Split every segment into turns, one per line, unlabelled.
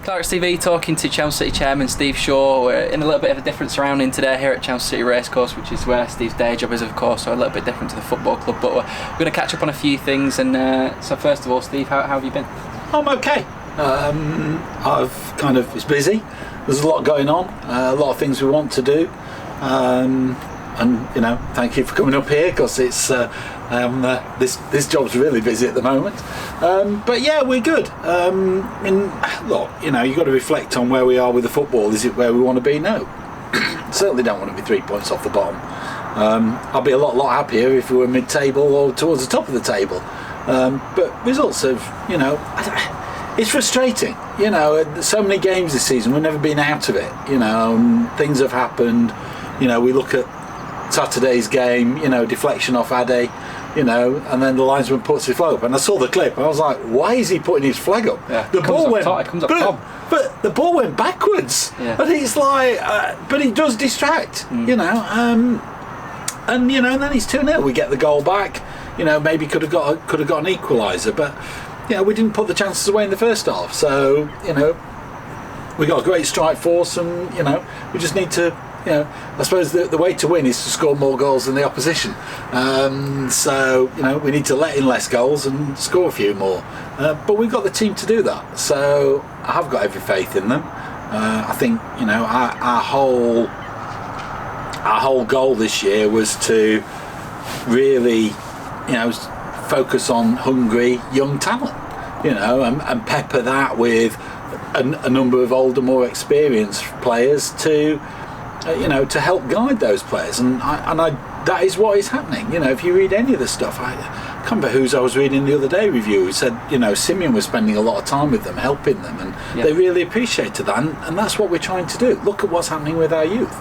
Clarets TV talking to Chelmsford City Chairman Steve Shaw. We're in a little bit of a different surrounding today here at Chelmsford City Racecourse, which is where Steve's day job is, of course, so a little bit different to the football club, but we're going to catch up on a few things. And so first of all, Steve, how have you been?
I'm okay. It's busy. There's a lot going on, a lot of things we want to do, and thank you for coming up here, because it's this job's really busy at the moment. But yeah, we're good. Look, you've got to reflect on where we are with the football. Is it where we want to be? No. Certainly don't want to be 3 points off the bottom. I'd be a lot happier if we were mid-table or towards the top of the table. But results have, it's frustrating. So many games this season, we've never been out of it. Things have happened. We look at Saturday's game, deflection off Ade, and then the linesman puts his flag up. And I saw the clip, and I was like, why is he putting his flag up?
Yeah,
the ball went
top, it comes up top.
But the ball went backwards.
Yeah.
And it's like, but he does distract, and then it's 2-0. We get the goal back. Maybe could have got an equaliser, but we didn't put the chances away in the first half. So we got a great strike force, and we just need to. I suppose the way to win is to score more goals than the opposition. So we need to let in less goals and score a few more. But we've got the team to do that. So I have got every faith in them. I think our whole goal this year was to really focus on hungry young talent. And pepper that with a number of older, more experienced players to help guide those players, and that is what is happening. If you read any of the stuff, I can't remember whose I was reading the other day review, who said Simeon was spending a lot of time with them, helping them, and they really appreciated that, and that's what we're trying to do. Look at what's happening with our youth,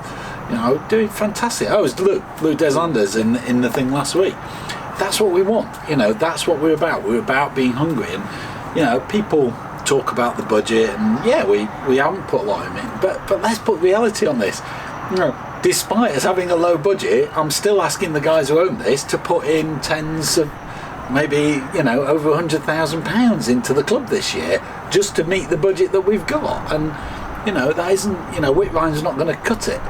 doing fantastic. I was Lou Deslanders in the thing last week. That's what we want. That's what we're about. We're about being hungry, and people talk about the budget, and we haven't put a lot of them in, but let's put reality on this. Despite us having a low budget, I'm still asking the guys who own this to put in tens of, maybe over £100,000 into the club this year, just to meet the budget that we've got, and that isn't, Whitline's not going to cut it.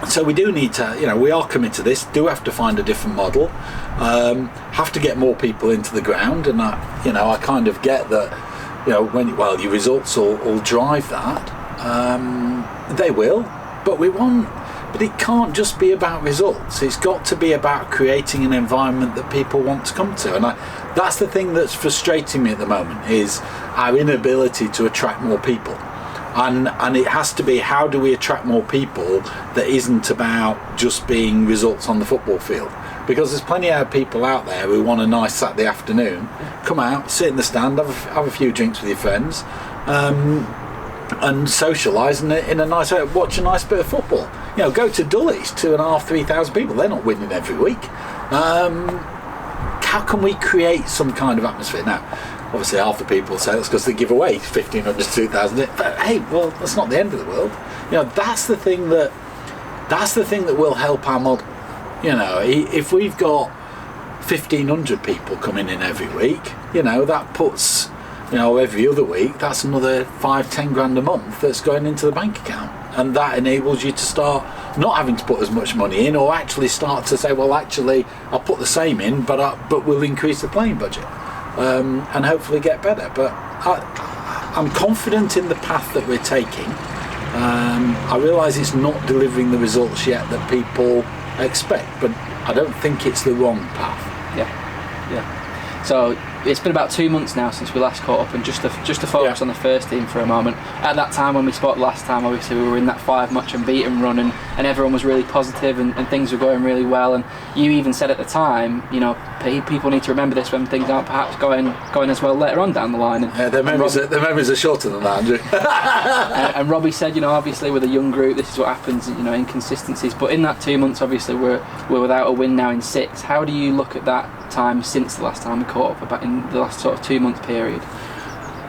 So we do need to, we are committed to this, do have to find a different model, have to get more people into the ground, and I kind of get that, your results will drive that. They will, but it can't just be about results. It's got to be about creating an environment that people want to come to, and that's the thing that's frustrating me at the moment, is our inability to attract more people. And it has to be, how do we attract more people that isn't about just being results on the football field? Because there's plenty of people out there who want a nice Saturday afternoon, come out, sit in the stand, have a few drinks with your friends, and socialise in a nice way, watch a nice bit of football. Go to Dulwich, 2,500-3,000 people, they're not winning every week. How can we create some kind of atmosphere? Now, obviously half the people say that's because they give away 1,500 to 2,000, but hey, well, that's not the end of the world. That's the thing that will help our model. If we've got 1,500 people coming in every week, that puts, every other week, that's another 5-10 grand a month that's going into the bank account, and that enables you to start not having to put as much money in, or actually start to say, well, actually I'll put the same in, but we'll increase the playing budget, and hopefully get better. But I'm confident in the path that we're taking. I realise it's not delivering the results yet that people expect, but I don't think it's the wrong path.
Yeah. So it's been about 2 months now since we last caught up, and just to focus on the first team for a moment. At that time when we spoke last time, obviously we were in that 5-match unbeaten run, and everyone was really positive, and things were going really well, and you even said at the time, people need to remember this when things aren't perhaps going as well later on down the line. And,
their memories are shorter than that, Andrew.
And Robbie said, obviously with a young group, this is what happens, inconsistencies. But in that 2 months, obviously we're without a win now in 6. How do you look at that time since the last time we caught up, about in the last sort of 2 month period?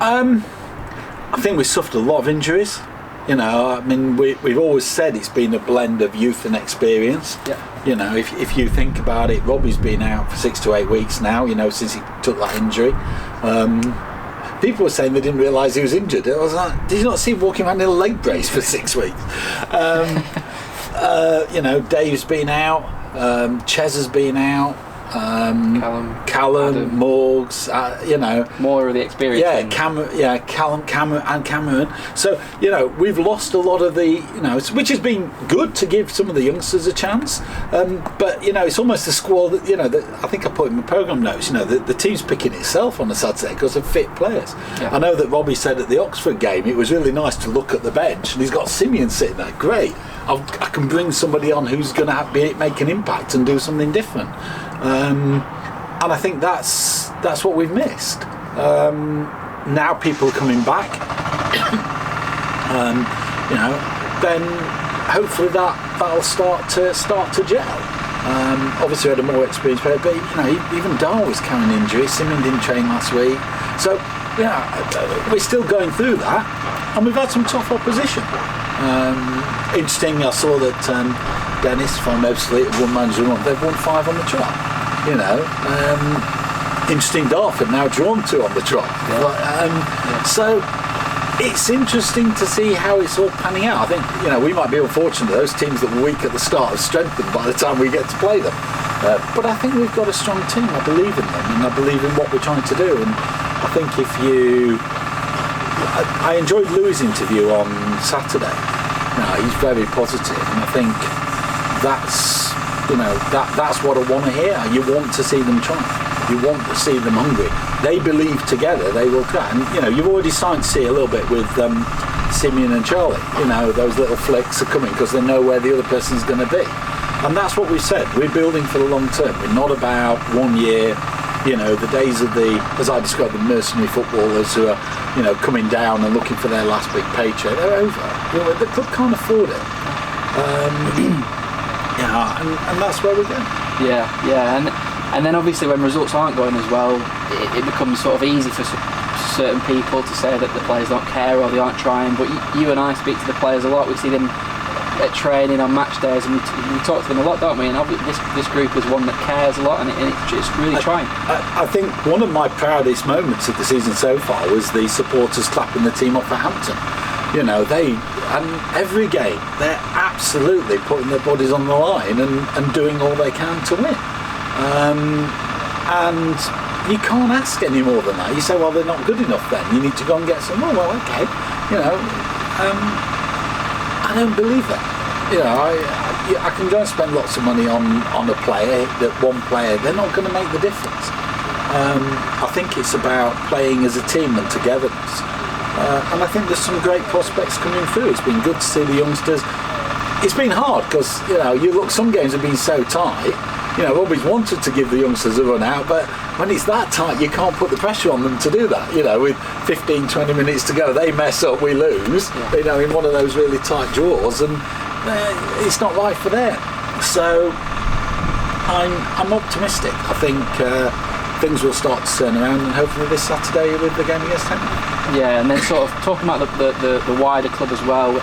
I think we suffered a lot of injuries. We've always said it's been a blend of youth and experience.
Yeah.
If you think about it, Robbie's been out for 6 to 8 weeks now, since he took that injury. people were saying they didn't realise he was injured. I was like, did you not see him walking around in a leg brace for 6 weeks? Dave's been out, Ches has been out, Callum,
Adam.
Morgs,
more of the experience.
Cameron. So we've lost a lot of the which has been good to give some of the youngsters a chance. But it's almost a squad that I think I put in my programme notes. The team's picking itself on a Saturday because of fit players.
Yeah.
I know that Robbie said at the Oxford game it was really nice to look at the bench, and he's got Simeon sitting there. Great. I can bring somebody on who's going to make an impact and do something different. And I think that's what we've missed. Now people are coming back. Then hopefully that'll start to gel. Obviously, we had a more experienced player, but even Dar was carrying injury. Simeon didn't train last week, so we're still going through that, and we've had some tough opposition. Interesting, I saw that Dennis from Ebbsfleet have won Manager of the Month. They've won 5 on the trot. Interesting, Dartford now drawn 2 on the trot. Yeah. So it's interesting to see how it's all panning out. I think we might be unfortunate. Those teams that were weak at the start have strengthened by the time we get to play them. But I think we've got a strong team. I believe in them, and I believe in what we're trying to do. And I think I enjoyed Louis' interview on Saturday. He's very positive, and I think that's what I want to hear. You want to see them try. You want to see them hungry. They believe together they will try. And you've already started to see a little bit with Simeon and Charlie. Those little flicks are coming because they know where the other person's going to be. And that's what we've said. We're building for the long term. We're not about 1 year. The days of as I described, the mercenary footballers who are, coming down and looking for their last big paycheck. They're over. The club can't afford it. And that's where we're going.
Yeah, and then obviously when results aren't going as well, it becomes sort of easy for certain people to say that the players don't care or they aren't trying. But you and I speak to the players a lot. We see them at training on match days, and we talk to them a lot, don't we? And this group is one that cares a lot, and it's really trying.
I think one of my proudest moments of the season so far was the supporters clapping the team off at Hampton. And every game they're absolutely putting their bodies on the line and doing all they can to win. And you can't ask any more than that. You say, well, they're not good enough then. You need to go and get some more. Well, okay. I don't believe that. I can go and spend lots of money on a player, that one player, they're not going to make the difference. I think it's about playing as a team and togetherness. And I think there's some great prospects coming through. It's been good to see the youngsters. It's been hard because, some games have been so tight. Robbie's wanted to give the youngsters a run out, but when it's that tight, you can't put the pressure on them to do that. With 15, 20 minutes to go, they mess up, we lose, in one of those really tight draws, and it's not right for them. So I'm optimistic. I think things will start to turn around, and hopefully this Saturday with the game against Henry.
Yeah, and then sort of talking about the wider club as well.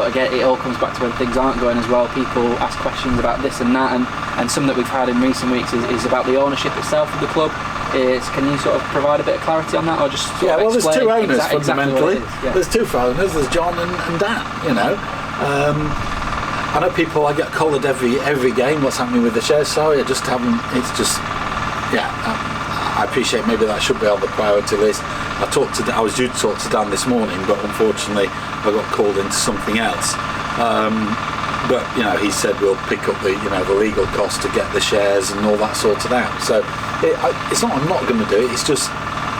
Again, it all comes back to when things aren't going as well. People ask questions about this and that, and some that we've had in recent weeks is about the ownership itself of the club. Can you sort of provide a bit of clarity on that, or just sort of
there's 2 owners
Exactly
fundamentally. There's 2 owners. There's John and Dan. I know people. I get collared every game. What's happening with the shares? Sorry, I just haven't. It's just I appreciate maybe that should be on the priority list. I was due to talk to Dan this morning, but unfortunately I got called into something else. But he said we'll pick up the legal cost to get the shares and all that sorted out. So it's not I'm not going to do it. It's just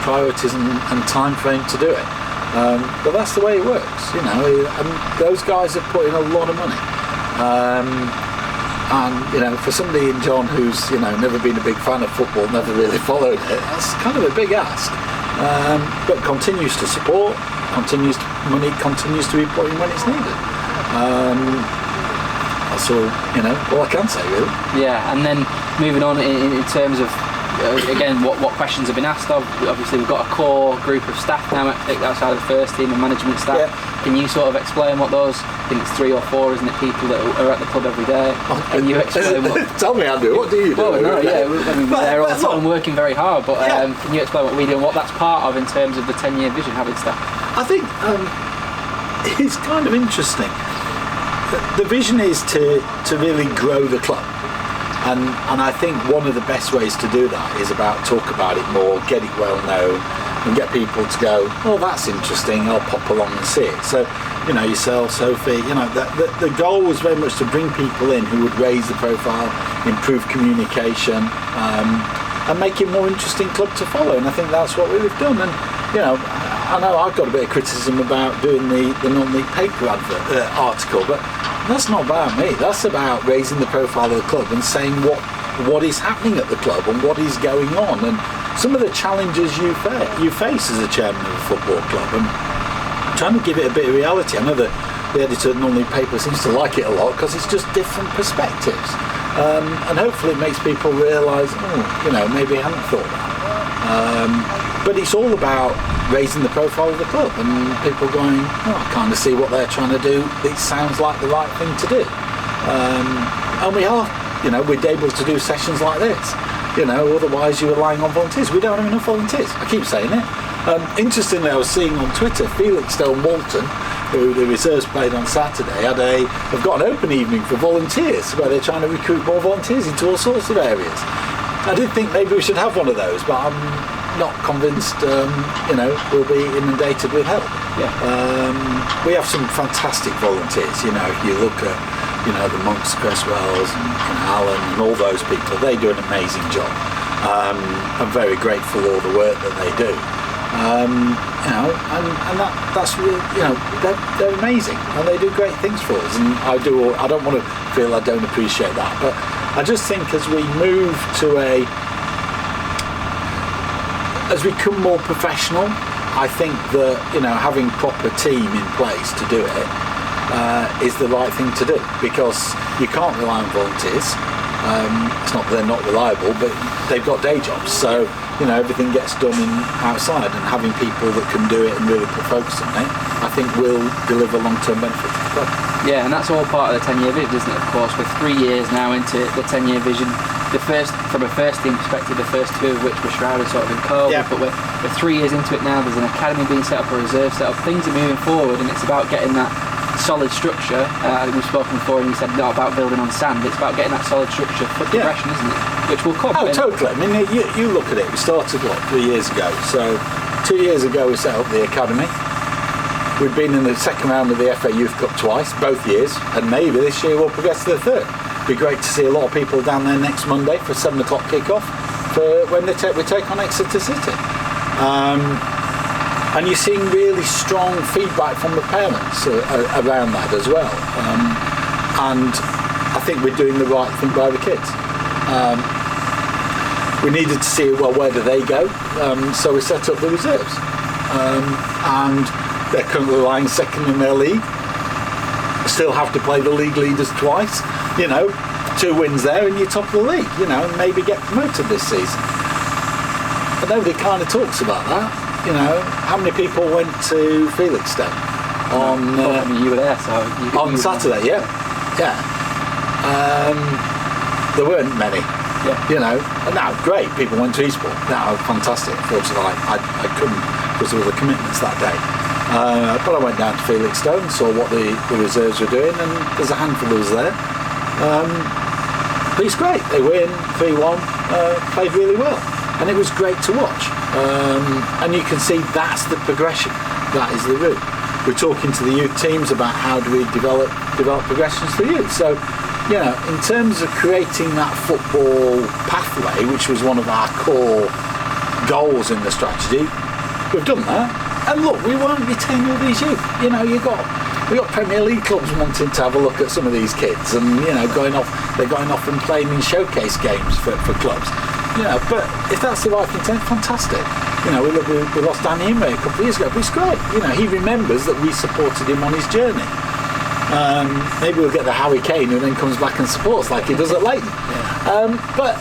priorities and time frame to do it. But that's the way it works, And those guys have put in a lot of money. And for somebody in John who's never been a big fan of football, never really followed it, that's kind of a big ask. But continues to support, money continues to be put in when it's needed. That's all I can say really.
Yeah, and then moving on in terms of again, what questions have been asked of. Obviously, we've got a core group of staff now outside of the first team and management staff. Yeah. Can you sort of explain what those? I think it's 3 or 4, isn't it? People that are at the club every day. Can you explain what?
Tell me, Andrew. What do you do?
Well, no, yeah, I mean, they're all the time working very hard. But can you explain what we do and what that's part of in terms of the 10-year vision, having staff?
I think it's kind of interesting. The vision is to really grow the club. And I think one of the best ways to do that is about talk about it more, get it well known, and get people to go, oh, that's interesting, I'll pop along and see it. So, you know, yourself, Sophie, you know, the goal was very much to bring people in who would raise the profile, improve communication, and make it a more interesting club to follow. And I think that's what we've done. And, you know, I know I've got a bit of criticism about doing the non-league paper article, but that's not about me. That's about raising the profile of the club and saying what is happening at the club and what is going on and some of the challenges you face as a chairman of a football club, and trying to give it a bit of reality. I know that the editor of the non-league paper seems to like it a lot because it's just different perspectives, and hopefully it makes people realise, you know, maybe I hadn't thought that. But it's all about raising the profile of the club and people going, I kind of see what they're trying to do. It sounds like the right thing to do. And we are, you know, we're able to do sessions like this. You know, otherwise you're relying on volunteers. We don't have enough volunteers. I keep saying it. Interestingly, I was seeing on Twitter, Felixstowe Walton, who the reserves played on Saturday, have got an open evening for volunteers where they're trying to recruit more volunteers into all sorts of areas. I did think maybe we should have one of those, but I'm not convinced, you know, we'll be inundated with help.
Yeah.
We have some fantastic volunteers, you know, if you look at, you know, the Monks, Cresswells and Alan and all those people, they do an amazing job. I'm very grateful for all the work that they do. You know, and that's really, you know, they're amazing and they do great things for us, and I don't want to feel I don't appreciate that, but I just think as we move to as we become more professional, I think that, you know, having proper team in place to do it is the right thing to do, because you can't rely on volunteers. It's not that they're not reliable, but they've got day jobs, so, you know, everything gets done outside, and having people that can do it and really put focus on it, I think will deliver long-term benefits to the club.
Yeah, and that's all part of the 10-year vision, isn't it? Of course, we're 3 years now into the 10-year vision. From a first team perspective, the first 2 of which were shrouded sort of in COVID, but we're 3 years into it now. There's an academy being set up, a reserve set up. Things are moving forward, and it's about getting that solid structure. I think we've spoken before, and you said not about building on sand. It's about getting that solid structure for progression, isn't it? Which will come.
Oh, totally. I mean, you look at it. We started 3 years ago. So 2 years ago we set up the academy. We've been in the second round of the FA Youth Cup twice, both years, and maybe this year we'll progress to the third. It'd be great to see a lot of people down there next Monday for 7 o'clock kick-off for when we take on Exeter City. And you're seeing really strong feedback from the parents around that as well. And I think we're doing the right thing by the kids. We needed to see, well, where do they go? So we set up the reserves. And they're currently lying second in their league. Still have to play the league leaders twice. You know, 2 wins there and you're top of the league, you know, and maybe get promoted this season. But nobody kind of talks about that. You know, how many people went to Felixstowe on
you were there, so
on Saturday? Yeah. There weren't many.
Yeah.
You know, and now great, people went to Eastbourne. Now, fantastic. Fortunately, I couldn't because of the commitments that day. But I went down to Felixstowe and saw what the reserves were doing, and there's a handful of us there. But it's great. They win 3-1. Played really well, and it was great to watch. And you can see that's the progression. That is the route. We're talking to the youth teams about how do we develop progressions for youth. So, you know, in terms of creating that football pathway, which was one of our core goals in the strategy, we've done that. And look, we won't retain all these youth. You know, we got Premier League clubs wanting to have a look at some of these kids, and, you know, they're going off and playing in showcase games for clubs. You know, but if that's the right thing, fantastic. You know, we lost Danny Imre a couple of years ago, but it's great. You know, he remembers that we supported him on his journey. Maybe we'll get the Harry Kane who then comes back and supports like he does at Leighton.
Yeah.
But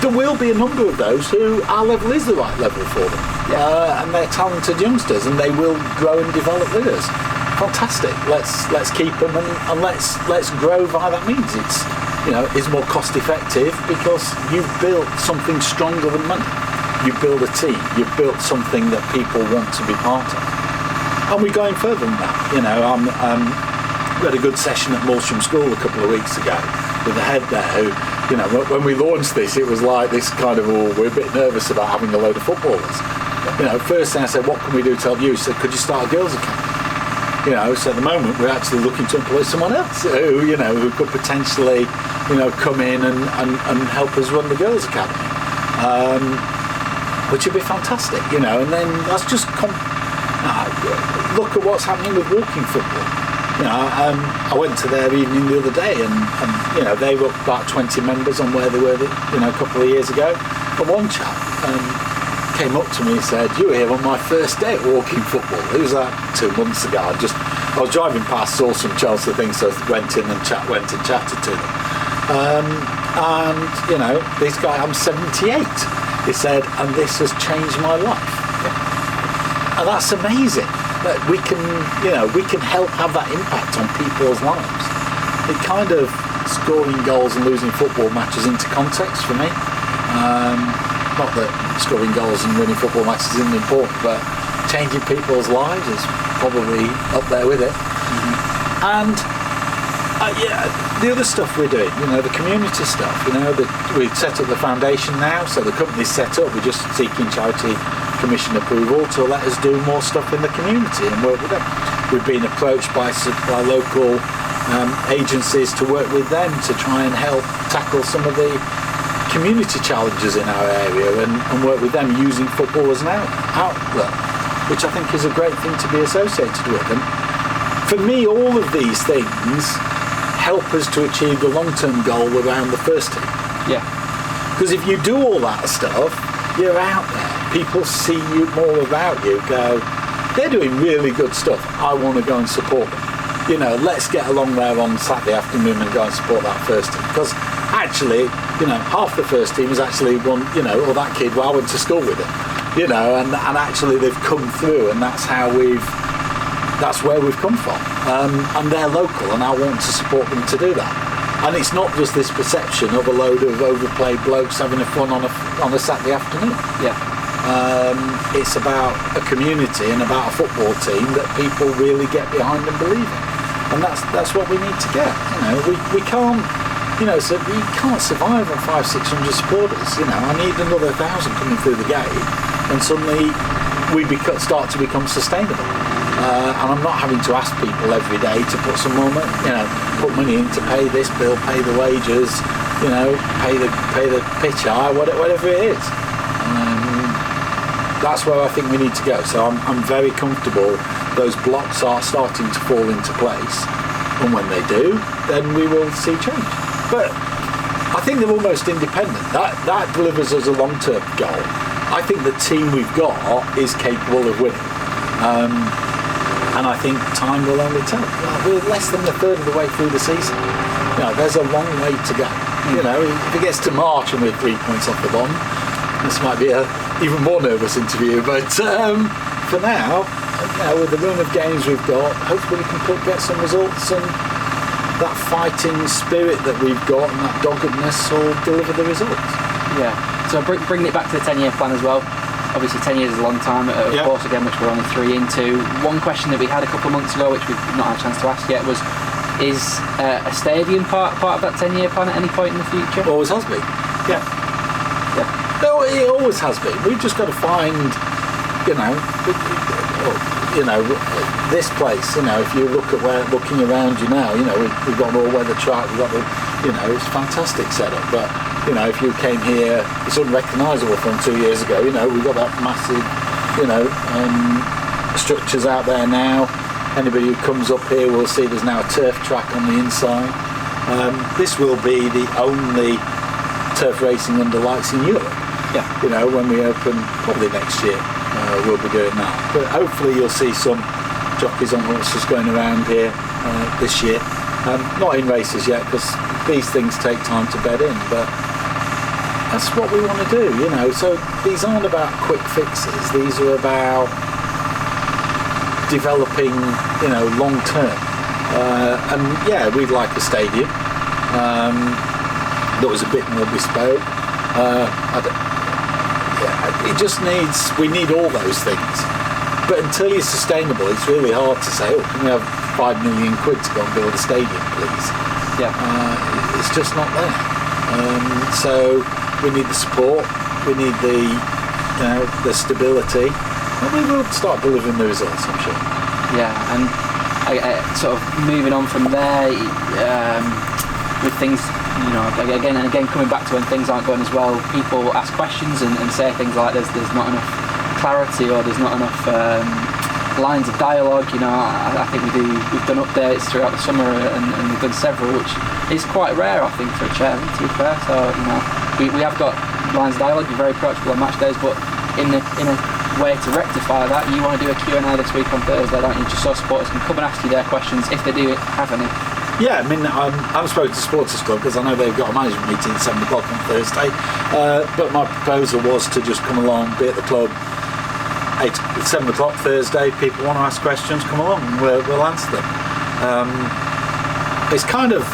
there will be a number of those who our level is the right level for them. And they're talented youngsters, and they will grow and develop with us. Fantastic. Let's keep them, and let's grow via that means. It's more cost effective because you've built something stronger than money. You build a team. You've built something that people want to be part of. And we're going further than that. We had a good session at Moulstrom School a couple of weeks ago with the head there who, when we launched this, it was like this kind of, we're a bit nervous about having a load of footballers. First thing I said, what can we do to help you? He said, could you start a girls' academy? So at the moment we're actually looking to employ someone else who could potentially, come in and help us run the girls' academy, which would be fantastic, and then let's just look at what's happening with walking football. I went to their evening the other day, and they were about 20 members on where they were, a couple of years ago. And one chap came up to me and said, "You were here on my first day at walking football." It was like 2 months ago. I was driving past, saw some Chelsea things, so I went in and chatted to them. This guy, I'm 78. He said, and this has changed my life. And that's amazing. That we can help have that impact on people's lives. It kind of scoring goals and losing football matches into context for me. Not that scoring goals and winning football matches isn't important, but changing people's lives is probably up there with it. And the other stuff we're doing, the community stuff, we've set up the foundation now, so the company's set up, we're just seeking Charity Commission approval to let us do more stuff in the community and work with them. We've been approached by local agencies to work with them to try and help tackle some of the community challenges in our area and work with them using football as an outlet, which I think is a great thing to be associated with. And for me, all of these things help us to achieve the long-term goal around the first team.
Yeah.
Because if you do all that stuff, you're out there. People see you more about you, go, they're doing really good stuff. I want to go and support them. Let's get along there on Saturday afternoon and go and support that first team. Because actually, half the first team is actually one, or that kid, I went to school with him, and actually they've come through, and that's where we've come from. And they're local, and I want to support them to do that. And it's not just this perception of a load of overplayed blokes having a fun on a Saturday afternoon. Yeah. It's about a community and about a football team that people really get behind and believe in. And that's what we need to get. We can't, so we can't survive on 500-600 supporters. I need another 1,000 coming through the gate, and suddenly we start to become sustainable. And I'm not having to ask people every day to put some more money, put money in to pay this bill, pay the wages, pay the pitch hire, whatever it is. That's where I think we need to go. So I'm very comfortable those blocks are starting to fall into place, and when they do, then we will see change. But I think they're almost independent. That delivers us a long-term goal. I think the team we've got is capable of winning. And I think time will only tell. We're less than a third of the way through the season. There's a long way to go. If it gets to March and we're 3 points off the bottom, this might be an even more nervous interview. But for now, with the run of games we've got, hopefully we can get some results, and that fighting spirit that we've got and that doggedness will deliver the results.
Yeah. So bringing it back to the 10-year plan as well. Obviously 10 years is a long time, of course, again, which we're only 3 into. One question that we had a couple of months ago, which we've not had a chance to ask yet, was, is a stadium part of that 10-year plan at any point in the future?
Always has been. Yeah. No, it always has been. We've just got to find, this place, if you looking around you now, we've got an all-weather track, we've got it's a fantastic setup, but if you came here, it's unrecognisable from 2 years ago. We've got that massive, structures out there now. Anybody who comes up here will see there's now a turf track on the inside. This will be the only turf racing under lights in Europe. Yeah. When we open, probably next year, we'll be doing that. But hopefully you'll see some jockeys on horses going around here this year. Not in races yet, because these things take time to bed in, but that's what we want to do, you know. So these aren't about quick fixes. These are about developing, you know, long term. And yeah, we'd like a stadium that was a bit more bespoke. It just needs. We need all those things. But until you're sustainable, it's really hard to say, oh, can we have £5 million to go and build a stadium, please?
Yeah.
It's just not there. So we need the support, we need the, you know, the stability, and we will start delivering the results, I'm sure.
Yeah, and sort of moving on from there, with things, you know, again and again, coming back to when things aren't going as well, people ask questions and say things like there's not enough clarity, or there's not enough lines of dialogue. You know, I think we've done updates throughout the summer, and we've done several, which is quite rare, I think, for a chairman, to be fair. So, you know, we have got lines of dialogue. You're very approachable on match days, but in a way to rectify that, you want to do a Q&A this week on Thursday, don't you? Just so supporters can come and ask you their questions if they do have any.
Yeah, I mean, I'm spoken to Supporters Club because I know they've got a management meeting at 7 o'clock on Thursday, but my proposal was to just come along, be at the club 7 o'clock Thursday. People want to ask questions, come along and we'll answer them. It's kind of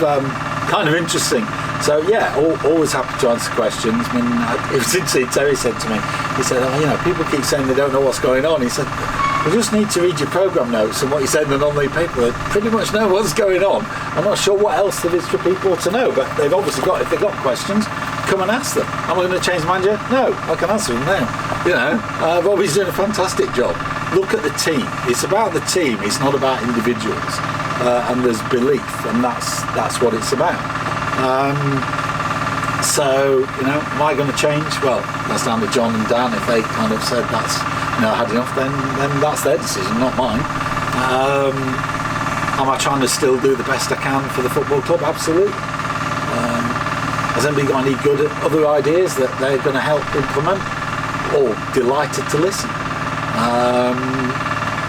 interesting. So yeah, always happy to answer questions. I mean, it was interesting. Terry said to me, he said, "Oh, you know, people keep saying they don't know what's going on." He said, "We just need to read your programme notes and what you said in the non-league paper. They pretty much know what's going on. I'm not sure what else there is for people to know, but they've obviously got. If they've got questions, come and ask them. Am I going to change the manager? No, I can answer them now. You know, Bobby's doing a fantastic job. Look at the team. It's about the team. It's not about individuals. And there's belief, and that's what it's about." So, you know, am I going to change? Well, that's down to John and Dan. If they kind of said that's, you know, had enough, then that's their decision, not mine. Am I trying to still do the best I can for the football club? Absolutely. Has anybody got any good other ideas that they're going to help implement? Or delighted to listen.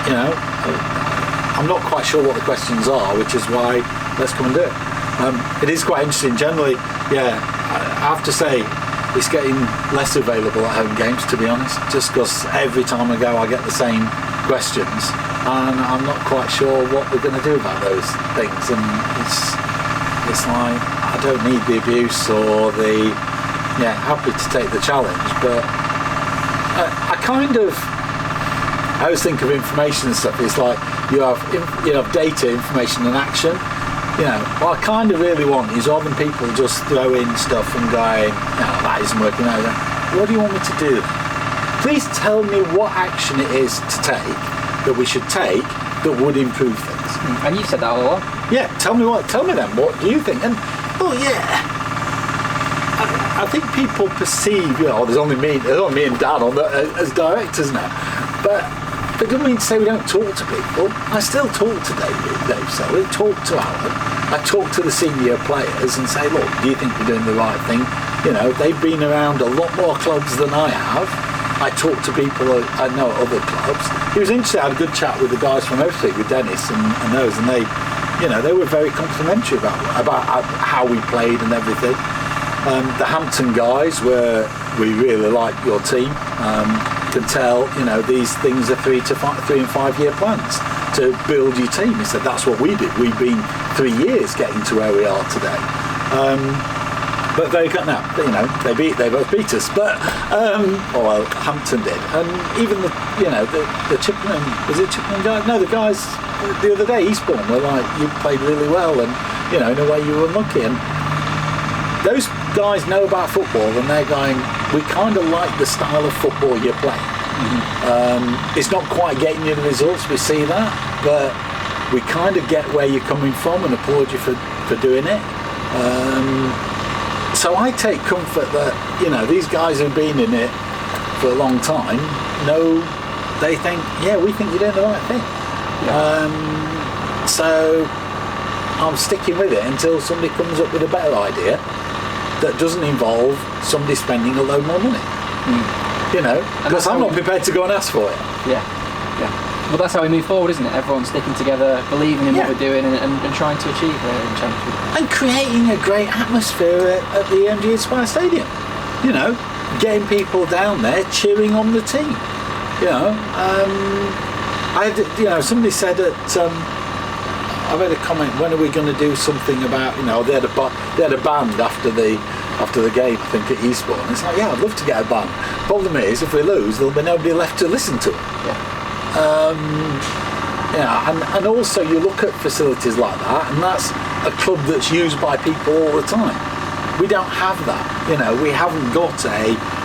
You know, I'm not quite sure what the questions are, which is why let's come and do it. It is quite interesting. Generally, yeah, I have to say it's getting less available at home games, to be honest, just because every time I go I get the same questions and I'm not quite sure what we're going to do about those things, and it's like I don't need the abuse or the, yeah, happy to take the challenge, but I always think of information and stuff, it's like you have data, information and action. You know, what I kind of really want is, rather than people just throw in stuff and going, no, that isn't working out, what do you want me to do? Please tell me what action it is to take, that we should take, that would improve things.
And you said that all along.
Yeah, tell me then, what do you think? And, well, yeah, I think people perceive, you know, there's only me and Dan on as directors now, but it doesn't mean to say we don't talk to people. I still talk to Dave Selly, talk to Alan. I talk to the senior players and say, look, do you think we're doing the right thing? You know, they've been around a lot more clubs than I have. I talk to people I know at other clubs. It was interesting, I had a good chat with the guys from Oakley, with Dennis and those, and they, you know, they were very complimentary about how we played and everything. The Hampton guys we really like your team. Can tell, you know, these things are 3 and 5 year plans to build your team. He said that's what we did. We've been 3 years getting to where we are today. But they got now, you know, they both beat us. But well, Hampton did, and even the Chippenham, was it Chippenham guys? No, the guys the other day, Eastbourne, were like, you played really well, and you know, in a way you were unlucky. And those guys know about football, and they're going, we kind of like the style of football you're playing. Mm-hmm. It's not quite getting you the results, we see that, but we kind of get where you're coming from and applaud you for doing it. So I take comfort that, you know, these guys who've been in it for a long time know, they think, yeah, we think you're doing the right thing. Yeah. So I'm sticking with it until somebody comes up with a better idea that doesn't involve somebody spending a load more money. You know, because I'm not prepared to go and ask for it.
Yeah. Well, that's how we move forward, isn't it? Everyone's sticking together, believing in what we're doing, and trying to achieve a championship.
And creating a great atmosphere at the MG Inspire Stadium. you know, getting people down there cheering on the team. You know, I had, you know, somebody said at I read a comment, when are we going to do something about, you know, they had a band after the game, I think, at Eastbourne. It's like, yeah, I'd love to get a band. Problem is, if we lose, there'll be nobody left to listen to it. Yeah. And also you look at facilities like that, and that's a club that's used by people all the time. We don't have that. You know, we haven't got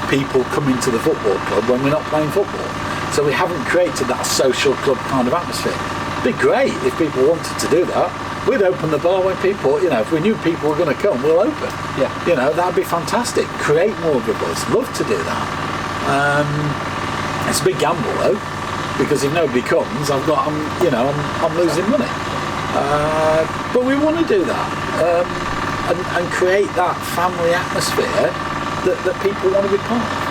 people coming to the football club when we're not playing football. So we haven't created that social club kind of atmosphere. It'd be great if people wanted to do that. We'd open the bar when people, you know, if we knew people were going to come, we'll open.
Yeah.
You know, that'd be fantastic. Create more of a buzz. Love to do that. It's a big gamble though, because if nobody comes, I'm losing money. But we want to do that and create that family atmosphere that people want to be part of.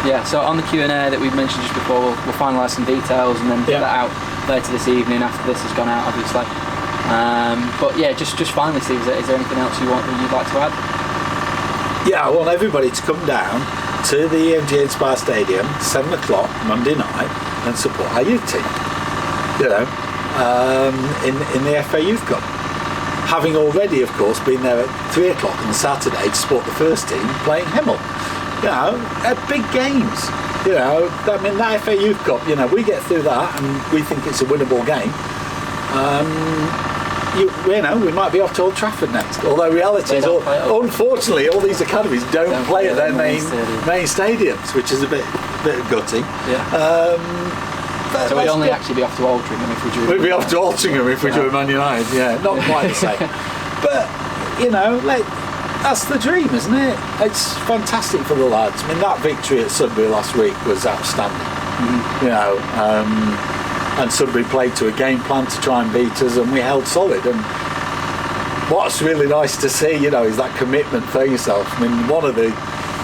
Yeah, so on the Q&A that we've mentioned just before, we'll finalise some details and then get that out later this evening after this has gone out, obviously. But yeah, just finally, Steve, is there anything else you'd like to add?
Yeah, I want everybody to come down to the EMG Inspire Stadium 7 o'clock Monday night and support our youth team. You know, in the FA Youth Cup. Having already, of course, been there at 3 o'clock on Saturday to support the first team playing Hemel. You know, big games. You know, I mean, that FA Youth Cup, you know, we get through that and we think it's a winnable game. You know, we might be off to Old Trafford next. Although reality is, unfortunately, all these academies don't play at their main stadiums, which is a bit gutting.
Yeah. So we'd only actually be off to Altrincham if we drew.
We'd be off to Altrincham if we drew Man United. Yeah, not quite the same. But you know, that's the dream, isn't it? It's fantastic for the lads. I mean, that victory at Sudbury last week was outstanding. Mm-hmm. You know, and Sudbury played to a game plan to try and beat us, and we held solid. And what's really nice to see, you know, is that commitment for yourself. I mean, one of the,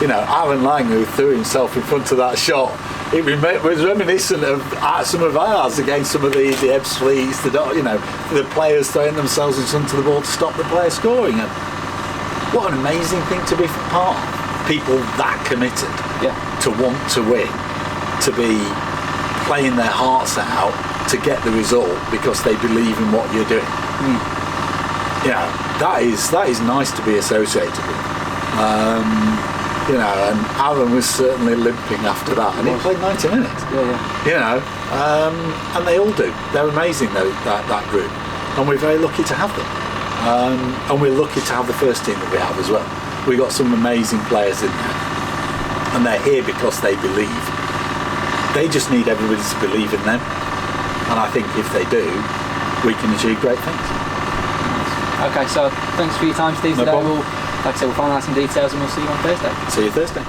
you know, Aaron Lang, who threw himself in front of that shot, it was reminiscent of some of ours against some of the Ebbsfleets, the players throwing themselves in front of the ball to stop the player scoring. And what an amazing thing to be part of. People that committed to want to win, to be playing their hearts out to get the result because they believe in what you're doing. Yeah, that is nice to be associated with. You know, and Aaron was certainly limping after that, and he played 90 minutes. You know, and they all do. They're amazing, though, that group, and we're very lucky to have them. And we're lucky to have the first team that we have as well. We've got some amazing players in there, and they're here because they believe. They just need everybody to believe in them, and I think if they do, we can achieve great things.
Okay, so thanks for your time, Steve.
No problem.
Like I said, we'll find out some details and we'll see you on Thursday.
See you Thursday.